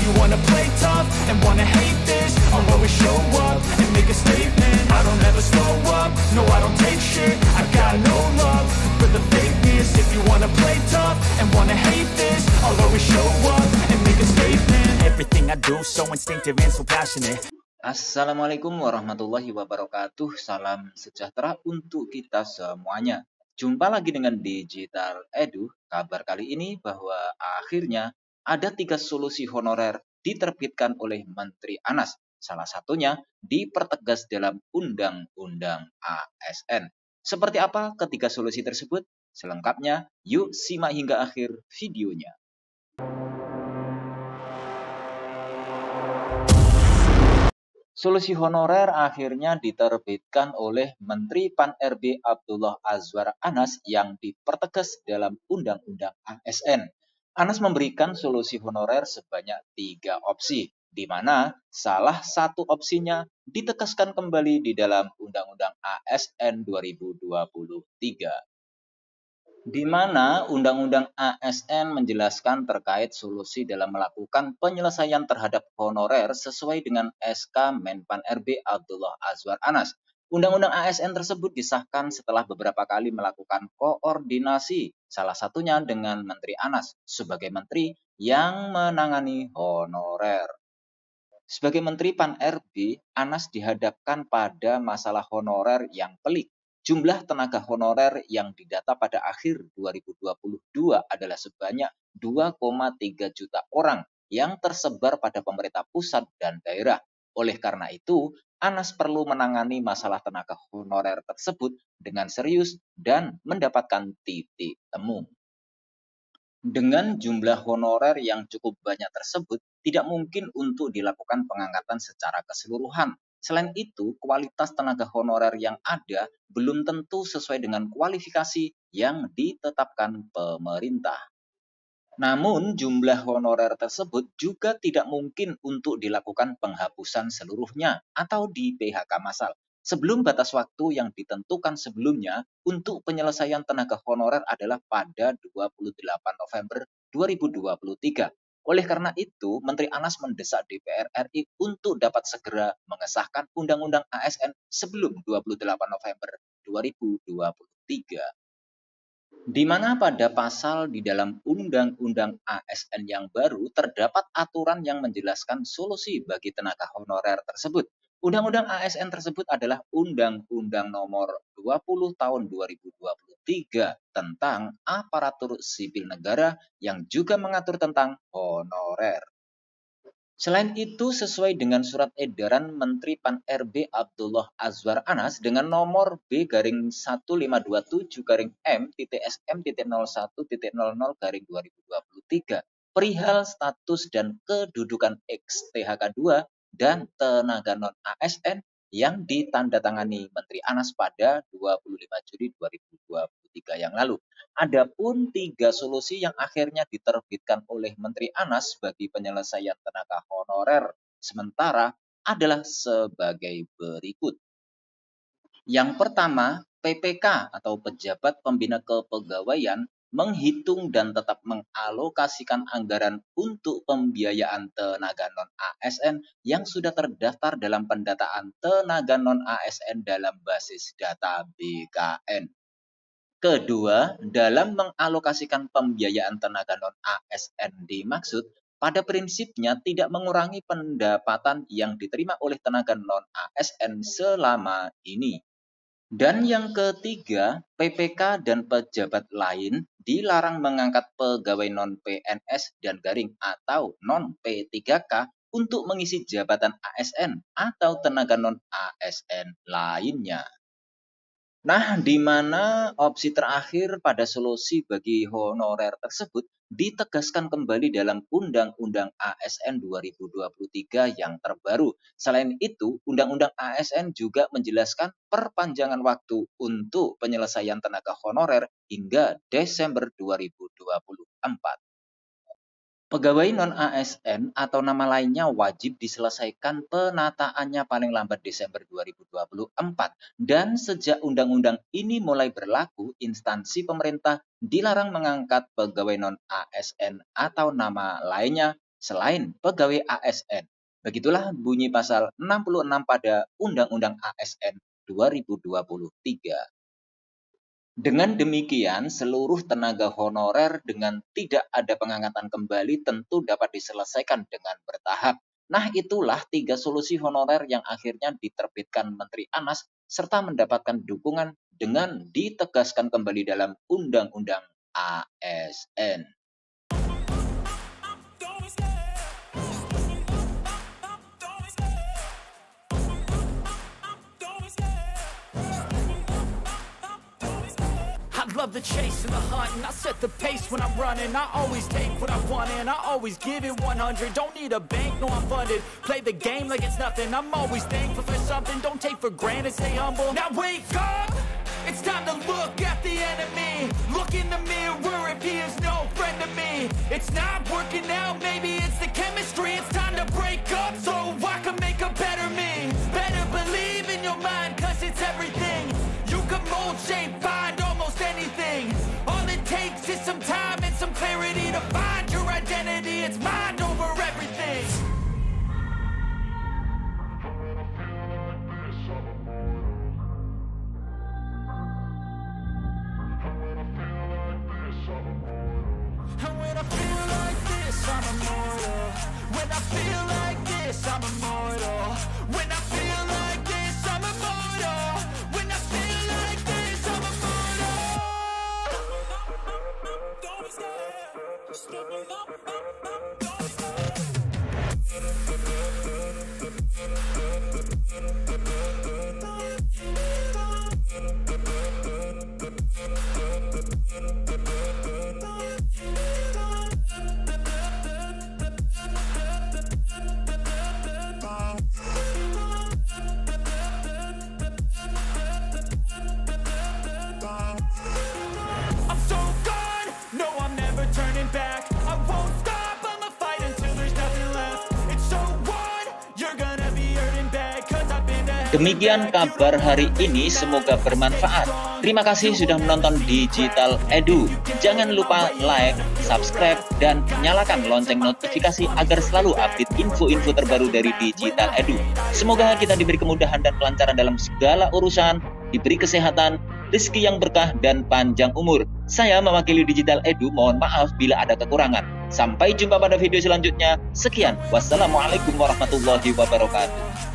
you wanna play tough and wanna hate this, I'll always show up and make a statement. I don't ever slow up, no I don't take shit. I got no love for the fakeness. If you wanna play tough and wanna hate this, I'll always show up and make a statement. Everything I do so instinctive and so passionate. Assalamualaikum warahmatullahi wabarakatuh. Salam sejahtera untuk kita semuanya. Jumpa lagi dengan Digital Edu. Kabar kali ini bahwa akhirnya ada 3 solusi honorer diterbitkan oleh Menteri Anas. Salah satunya dipertegas dalam Undang-Undang ASN. Seperti apa ketiga solusi tersebut? Selengkapnya, yuk simak hingga akhir videonya. Solusi honorer akhirnya diterbitkan oleh Menteri Pan-RB Abdullah Azwar Anas yang dipertegas dalam Undang-Undang ASN. Anas memberikan solusi honorer sebanyak 3 opsi, di mana salah satu opsinya ditegaskan kembali di dalam Undang-Undang ASN 2023. Di mana Undang-Undang ASN menjelaskan terkait solusi dalam melakukan penyelesaian terhadap honorer sesuai dengan SK Menpan RB Abdullah Azwar Anas. Undang-Undang ASN tersebut disahkan setelah beberapa kali melakukan koordinasi, salah satunya dengan Menteri Anas sebagai menteri yang menangani honorer. Sebagai Menteri Pan-RB, Anas dihadapkan pada masalah honorer yang pelik. Jumlah tenaga honorer yang didata pada akhir 2022 adalah sebanyak 2,3 juta orang yang tersebar pada pemerintah pusat dan daerah. Oleh karena itu, Anas perlu menangani masalah tenaga honorer tersebut dengan serius dan mendapatkan titik temu. Dengan jumlah honorer yang cukup banyak tersebut, tidak mungkin untuk dilakukan pengangkatan secara keseluruhan. Selain itu, kualitas tenaga honorer yang ada belum tentu sesuai dengan kualifikasi yang ditetapkan pemerintah. Namun, jumlah honorer tersebut juga tidak mungkin untuk dilakukan penghapusan seluruhnya atau di PHK massal. Sebelum batas waktu yang ditentukan sebelumnya untuk penyelesaian tenaga honorer adalah pada 28 November 2023. Oleh karena itu, Menteri Anas mendesak DPR RI untuk dapat segera mengesahkan Undang-Undang ASN sebelum 28 November 2023. Di mana pada pasal di dalam Undang-Undang ASN yang baru terdapat aturan yang menjelaskan solusi bagi tenaga honorer tersebut. Undang-Undang ASN tersebut adalah Undang-Undang Nomor 20 Tahun 2023 tentang aparatur sipil negara yang juga mengatur tentang honorer. Selain itu, sesuai dengan surat edaran Menteri Pan-RB Abdullah Azwar Anas dengan nomor B-15M.SM.01.00/2023 perihal status dan kedudukan ex-THK2 dan tenaga non-ASN yang ditandatangani Menteri Anas pada 25 Juli 2023 yang lalu. Adapun 3 solusi yang akhirnya diterbitkan oleh Menteri Anas bagi penyelesaian tenaga honorer sementara adalah sebagai berikut. Yang pertama, PPK atau Pejabat Pembina Kepegawaian menghitung dan tetap mengalokasikan anggaran untuk pembiayaan tenaga non-ASN yang sudah terdaftar dalam pendataan tenaga non-ASN dalam basis data BKN. Kedua, dalam mengalokasikan pembiayaan tenaga non-ASN dimaksud pada prinsipnya tidak mengurangi pendapatan yang diterima oleh tenaga non-ASN selama ini. Dan yang ketiga, PPK dan pejabat lain dilarang mengangkat pegawai non-PNS dan garing atau non-P3K untuk mengisi jabatan ASN atau tenaga non-ASN lainnya. Nah, di mana opsi terakhir pada solusi bagi honorer tersebut ditegaskan kembali dalam Undang-Undang ASN 2023 yang terbaru. Selain itu, Undang-Undang ASN juga menjelaskan perpanjangan waktu untuk penyelesaian tenaga honorer hingga Desember 2024. Pegawai non-ASN atau nama lainnya wajib diselesaikan penataannya paling lambat Desember 2024. Dan sejak undang-undang ini mulai berlaku, instansi pemerintah dilarang mengangkat pegawai non-ASN atau nama lainnya selain pegawai ASN. Begitulah bunyi pasal 66 pada Undang-Undang ASN 2023. Dengan demikian, seluruh tenaga honorer dengan tidak ada pengangkatan kembali tentu dapat diselesaikan dengan bertahap. Nah, itulah 3 solusi honorer yang akhirnya diterbitkan Menteri Anas serta mendapatkan dukungan dengan ditegaskan kembali dalam Undang-Undang ASN. Love the chase and the hunt, and I set the pace when I'm running. I always take what I want and I always give it 100. Don't need a bank, no I'm funded. Play the game like it's nothing. I'm always thankful for something. Don't take for granted, stay humble. Now wake up, it's time to look at the enemy. Look in the mirror if he is no friend to me. It's not working out, maybe it's the chemistry. It's time to break up so I can make a better me. Better believe in your mind, cause it's everything. You can mold, shape, find almost anything. All it takes is some time and some clarity to find your identity. It's mind over everything. And when I feel like this, I'm immortal. When I feel like this, I'm immortal. When I feel like this, I'm immortal. When I feel like this, I'm immortal. Don't stop. I'm so gone, no I'm never turning back. I won't stop, I'ma fight until there's nothing left. It's so on, you're gonna be hurting bad, cause I've been to Demikian kabar hari ini, semoga bermanfaat. Terima kasih sudah menonton Digital Edu. Jangan lupa like, subscribe, dan nyalakan lonceng notifikasi agar selalu update info-info terbaru dari Digital Edu. Semoga kita diberi kemudahan dan kelancaran dalam segala urusan, diberi kesehatan, rezeki yang berkah, dan panjang umur. Saya mewakili Digital Edu, mohon maaf bila ada kekurangan. Sampai jumpa pada video selanjutnya. Sekian, wassalamualaikum warahmatullahi wabarakatuh.